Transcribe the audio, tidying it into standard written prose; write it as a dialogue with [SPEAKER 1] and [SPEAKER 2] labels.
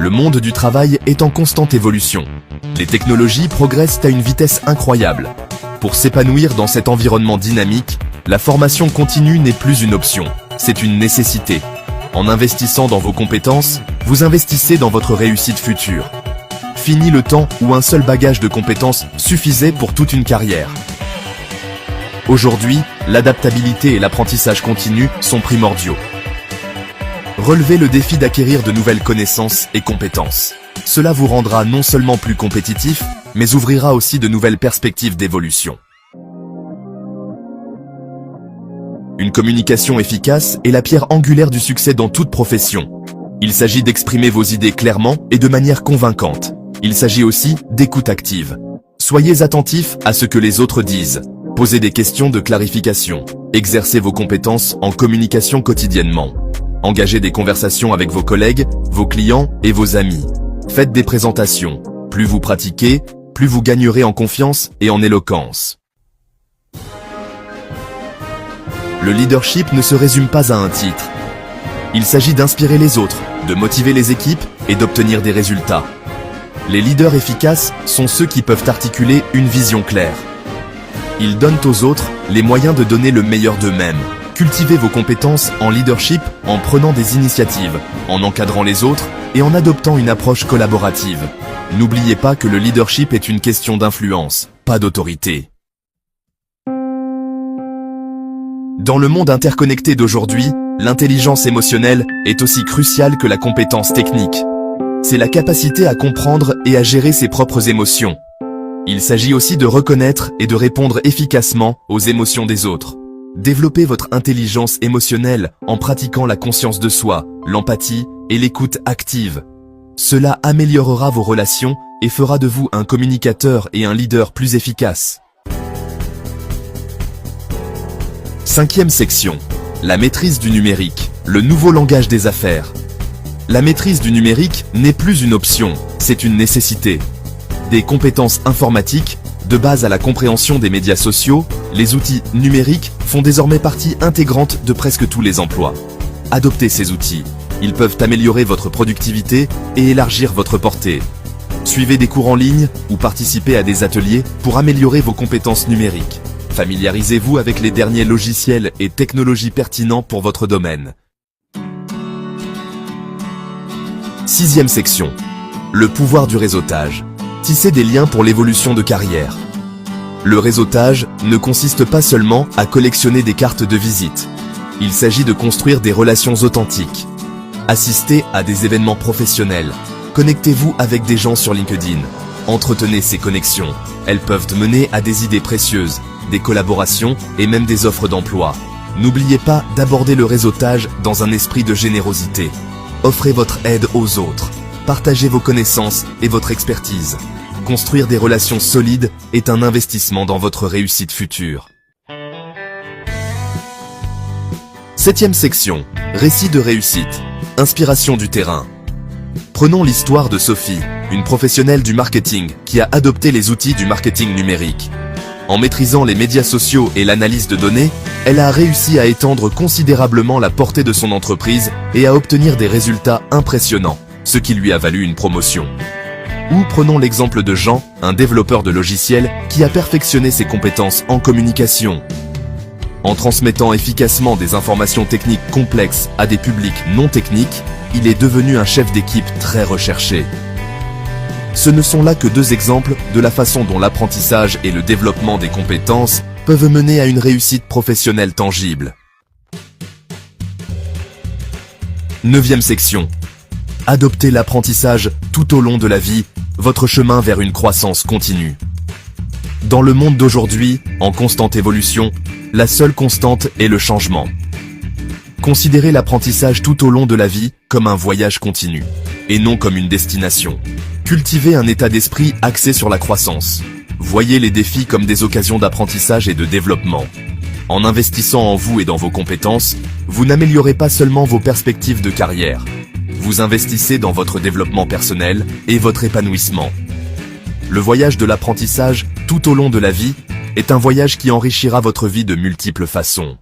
[SPEAKER 1] Le monde du travail est en constante évolution. Les technologies progressent à une vitesse incroyable. Pour s'épanouir dans cet environnement dynamique, la formation continue n'est plus une option, c'est une nécessité. En investissant dans vos compétences, vous investissez dans votre réussite future. Fini le temps où un seul bagage de compétences suffisait pour toute une carrière. Aujourd'hui, l'adaptabilité et l'apprentissage continu sont primordiaux. Relevez le défi d'acquérir de nouvelles connaissances et compétences. Cela vous rendra non seulement plus compétitif, mais ouvrira aussi de nouvelles perspectives d'évolution. Une communication efficace est la pierre angulaire du succès dans toute profession. Il s'agit d'exprimer vos idées clairement et de manière convaincante. Il s'agit aussi d'écoute active. Soyez attentif à ce que les autres disent. Posez des questions de clarification. Exercez vos compétences en communication quotidiennement. Engagez des conversations avec vos collègues, vos clients et vos amis. Faites des présentations. Plus vous pratiquez, plus vous gagnerez en confiance et en éloquence. Le leadership ne se résume pas à un titre. Il s'agit d'inspirer les autres, de motiver les équipes et d'obtenir des résultats. Les leaders efficaces sont ceux qui peuvent articuler une vision claire. Ils donnent aux autres les moyens de donner le meilleur d'eux-mêmes. Cultivez vos compétences en leadership en prenant des initiatives, en encadrant les autres et en adoptant une approche collaborative. N'oubliez pas que le leadership est une question d'influence, pas d'autorité. Dans le monde interconnecté d'aujourd'hui, l'intelligence émotionnelle est aussi cruciale que la compétence technique. C'est la capacité à comprendre et à gérer ses propres émotions. Il s'agit aussi de reconnaître et de répondre efficacement aux émotions des autres. Développez votre intelligence émotionnelle en pratiquant la conscience de soi, l'empathie et l'écoute active. Cela améliorera vos relations et fera de vous un communicateur et un leader plus efficace. Cinquième section. La maîtrise du numérique, le nouveau langage des affaires. La maîtrise du numérique n'est plus une option, c'est une nécessité. Des compétences informatiques, de base à la compréhension des médias sociaux, les outils numériques font désormais partie intégrante de presque tous les emplois. Adoptez ces outils. Ils peuvent améliorer votre productivité et élargir votre portée. Suivez des cours en ligne ou participez à des ateliers pour améliorer vos compétences numériques. Familiarisez-vous avec les derniers logiciels et technologies pertinents pour votre domaine. Sixième section. Le pouvoir du réseautage. Tissez des liens pour l'évolution de carrière. Le réseautage ne consiste pas seulement à collectionner des cartes de visite. Il s'agit de construire des relations authentiques. Assistez à des événements professionnels. Connectez-vous avec des gens sur LinkedIn. Entretenez ces connexions. Elles peuvent mener à des idées précieuses, des collaborations et même des offres d'emploi. N'oubliez pas d'aborder le réseautage dans un esprit de générosité. Offrez votre aide aux autres. Partagez vos connaissances et votre expertise. Construire des relations solides est un investissement dans votre réussite future. Septième section. Récit de réussite. Inspiration du terrain. Prenons l'histoire de Sophie, une professionnelle du marketing qui a adopté les outils du marketing numérique. En maîtrisant les médias sociaux et l'analyse de données, elle a réussi à étendre considérablement la portée de son entreprise et à obtenir des résultats impressionnants, ce qui lui a valu une promotion. Ou prenons l'exemple de Jean, un développeur de logiciels qui a perfectionné ses compétences en communication. En transmettant efficacement des informations techniques complexes à des publics non techniques, il est devenu un chef d'équipe très recherché. Ce ne sont là que deux exemples de la façon dont l'apprentissage et le développement des compétences peuvent mener à une réussite professionnelle tangible. Neuvième section. Adoptez l'apprentissage tout au long de la vie, votre chemin vers une croissance continue. Dans le monde d'aujourd'hui, en constante évolution, la seule constante est le changement. Considérez l'apprentissage tout au long de la vie comme un voyage continu, et non comme une destination. Cultivez un état d'esprit axé sur la croissance. Voyez les défis comme des occasions d'apprentissage et de développement. En investissant en vous et dans vos compétences, vous n'améliorez pas seulement vos perspectives de carrière. Vous investissez dans votre développement personnel et votre épanouissement. Le voyage de l'apprentissage tout au long de la vie est un voyage qui enrichira votre vie de multiples façons.